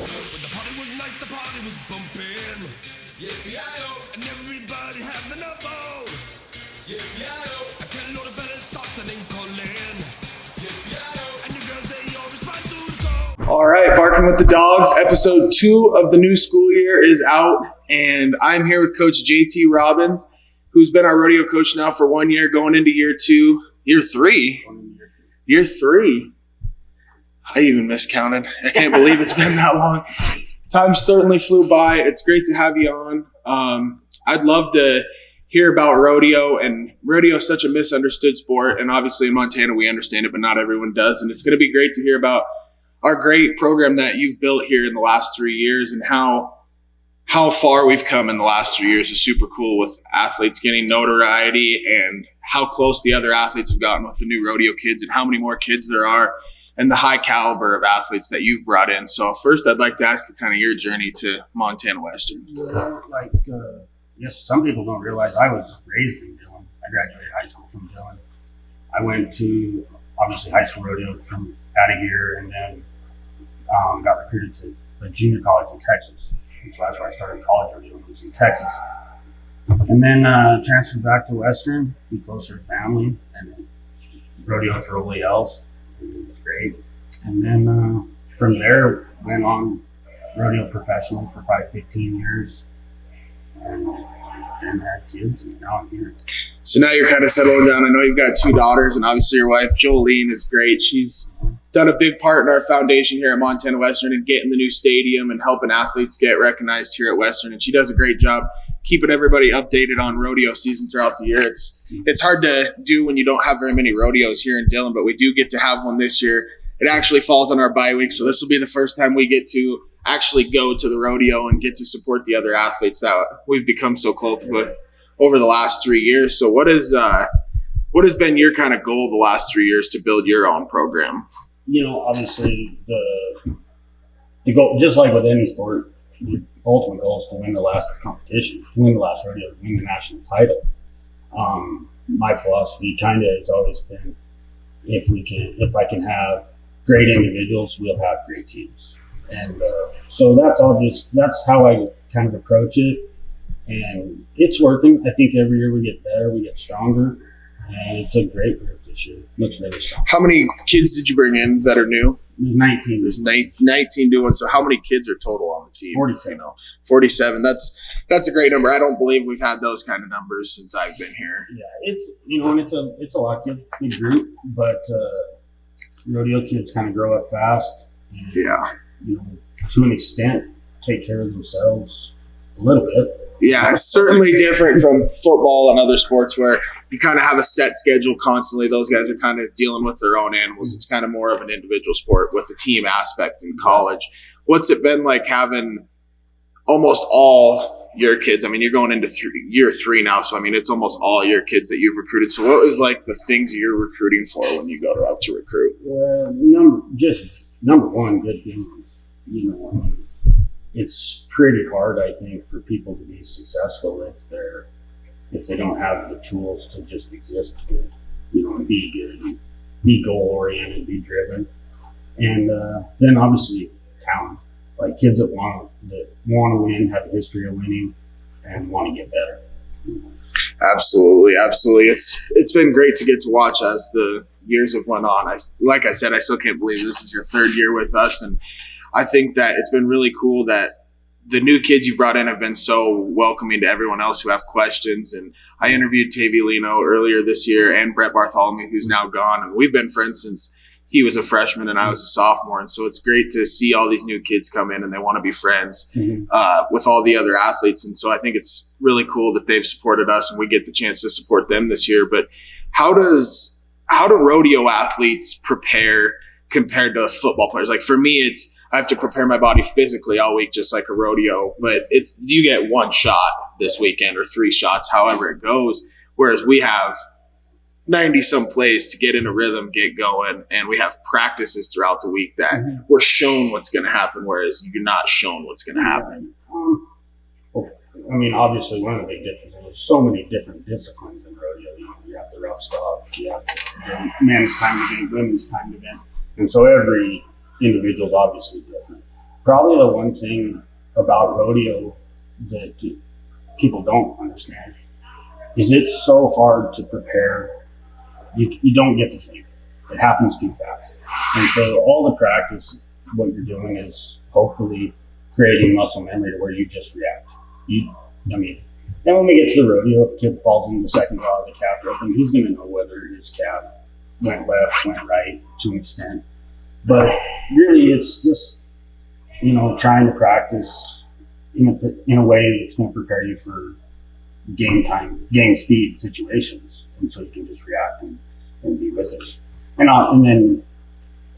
When the party was nice, the party was bumping. Yippee-yi-yo, and everybody having a ball. Yippee-yi-yo, I tell all the fellas stop the name calling. Yippee-yi-yo, and the girls they all respond to the song. All right, Barkin with the Dawgs. Episode 2 of the new school year is out, and I'm here with Coach JT Robbins, who's been our rodeo coach now for 1 year, going into year 2, year 3. Year 3. I even miscounted. I can't believe it's been that long. Time certainly flew by. It's great to have you on. I'd love to hear about rodeo, and rodeo is such a misunderstood sport, and obviously in Montana we understand it, but not everyone does, and it's going to be great to hear about our great program that you've built here in the last 3 years and how far we've come in the last 3 years is super cool, with athletes getting notoriety and how close the other athletes have gotten with the new rodeo kids and how many more kids there are and the high caliber of athletes that you've brought in. So first, I'd like to ask you kind of your journey to Montana Western. Well, yes, some people don't realize I was raised in Dillon. I graduated high school from Dillon. I went to, obviously, high school rodeo from out of here, and then got recruited to a junior college in Texas. And so that's where I started college rodeo, was in Texas. And then transferred back to Western, be closer to family, and then rodeo for everybody else. It was great. And then from there, went on rodeo professional for probably 15 years. And then had kids, and now I'm here. So now you're kind of settling down. I know you've got 2 daughters, and obviously your wife, Jolene, is great. She's done a big part in our foundation here at Montana Western and getting the new stadium and helping athletes get recognized here at Western. And she does a great job keeping everybody updated on rodeo season throughout the year. It's hard to do when you don't have very many rodeos here in Dillon, but we do get to have one this year. It actually falls on our bye week, so this will be the first time we get to actually go to the rodeo and get to support the other athletes that we've become so close with over the last 3 years. So what has been your kind of goal the last 3 years to build your own program? You know, obviously the goal, just like with any sport, the ultimate goal is to win the last competition, to win the last rodeo, to win the national title. My philosophy kind of has always been, if I can have great individuals, we'll have great teams. And so that's obvious. That's how I kind of approach it. And it's working. I think every year we get better, we get stronger. And it's a great group this year. Looks really strong. How many kids did you bring in that are new? There's 19. There's 19 new ones. So how many kids are total on the team? 47. 47. That's a great number. I don't believe we've had those kind of numbers since I've been here. Yeah, it's a lot of big group, but rodeo kids kind of grow up fast. And, yeah. To an extent, take care of themselves a little bit. Yeah, it's certainly different from football and other sports where you kind of have a set schedule constantly. Those guys are kind of dealing with their own animals. It's kind of more of an individual sport with the team aspect in college. What's it been like having almost all your kids? I mean, you're going into year 3 now, so I mean, it's almost all your kids that you've recruited. So what was like the things you're recruiting for when you go out to recruit? Number one, good humans. It's pretty hard, I think, for people to be successful if they don't have the tools to just exist good, and be good, be goal oriented, be driven, and then obviously talent, like kids that want to win, have a history of winning, and want to get better. Absolutely. It's been great to get to watch as the years have went on. Like I said, I still can't believe this is your 3rd year with us, and I think that it's been really cool that the new kids you brought in have been so welcoming to everyone else who have questions. And I interviewed Tavy Lino earlier this year and Brett Bartholomew, who's now gone, and we've been friends since he was a freshman and I was a sophomore. And so it's great to see all these new kids come in and they want to be friends with all the other athletes. And so I think it's really cool that they've supported us and we get the chance to support them this year. But how do rodeo athletes prepare compared to football players? Like for me, I have to prepare my body physically all week, just like a rodeo, but you get 1 shot this weekend or 3 shots, however it goes. Whereas we have 90 some plays to get in a rhythm, get going, and we have practices throughout the week that we're shown what's going to happen, whereas you're not shown what's going to happen. Well, I mean, obviously one of the big differences, there's so many different disciplines in rodeo. You have the rough stop, you have the men's time event, women's time event, and so every individual is obviously different. Probably the one thing about rodeo that people don't understand is it's so hard to prepare. You don't get to think. It happens too fast. And so all the practice, what you're doing is hopefully creating muscle memory to where you just react. Then when we get to the rodeo, if a kid falls into the second draw of the calf roping, he's going to know whether his calf went left, went right to an extent. But really, it's just, trying to practice in a way that's going to prepare you for game time, game speed situations. And so you can just react and be with it. And then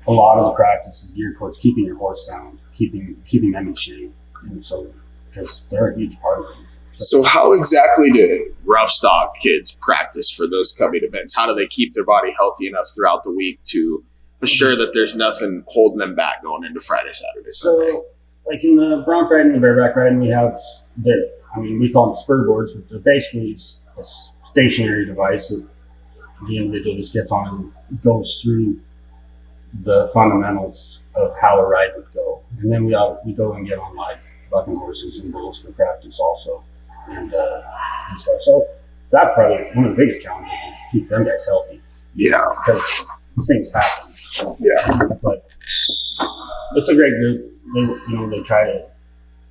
a lot of the practice is geared towards keeping your horse sound, keeping them in shape. And so, because they're a huge part of it. So how exactly do rough stock kids practice for those coming events? How do they keep their body healthy enough throughout the week to assure that there's nothing holding them back going into Friday, Saturday, Sunday? So, like in the bronc riding and the bareback riding, we have we call them spur boards, but they're basically a stationary device that the individual just gets on and goes through the fundamentals of how a ride would go. And then we go and get on live bucking horses and bulls for practice also. And stuff. So that's probably one of the biggest challenges is to keep them guys healthy. Yeah. Because things happen. Yeah. But it's a great group. They try to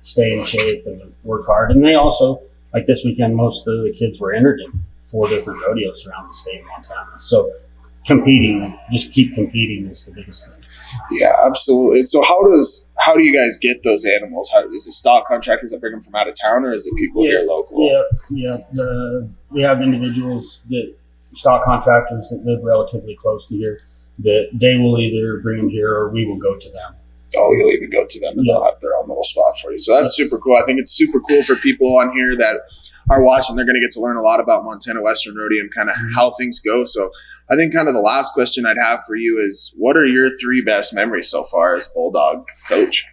stay in shape and work hard. And they also, like this weekend, most of the kids were entered in 4 different rodeos around the state of Montana. So just keep competing is the biggest thing. Yeah, absolutely. So how do you guys get those animals? Is it stock contractors that bring them from out of town, or is it people here local? Yeah. We have individuals stock contractors that live relatively close to here that they will either bring them here or we will go to them. Oh, you'll even go to them and they'll have their own little spot for you. So that's super cool. I think it's super cool for people on here that are watching. They're going to get to learn a lot about Montana Western Rodeo and kind of how things go. So I think kind of the last question I'd have for you is, what are your 3 best memories so far as Bulldog coach?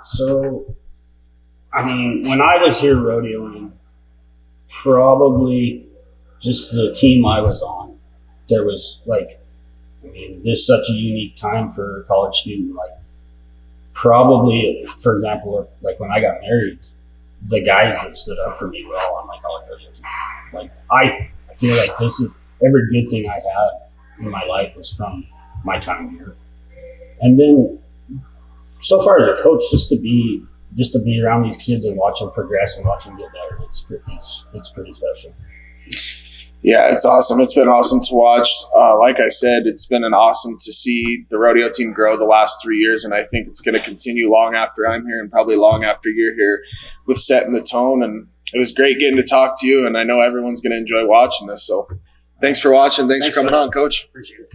So, when I was here rodeoing, probably just the team I was on, there was this is such a unique time for a college student. Probably, for example, when I got married, the guys that stood up for me were all on my college rodeo team. I feel like this is every good thing I had in my life was from my time here. And then, so far as a coach, just to be around these kids and watch them progress and watch them get better, it's pretty special. Yeah, it's awesome. It's been awesome to watch. Like I said, it's been awesome to see the rodeo team grow the last 3 years, and I think it's going to continue long after I'm here and probably long after you're here with setting the tone. And it was great getting to talk to you, and I know everyone's going to enjoy watching this. So thanks for watching. Thanks for coming on, Coach. Appreciate it.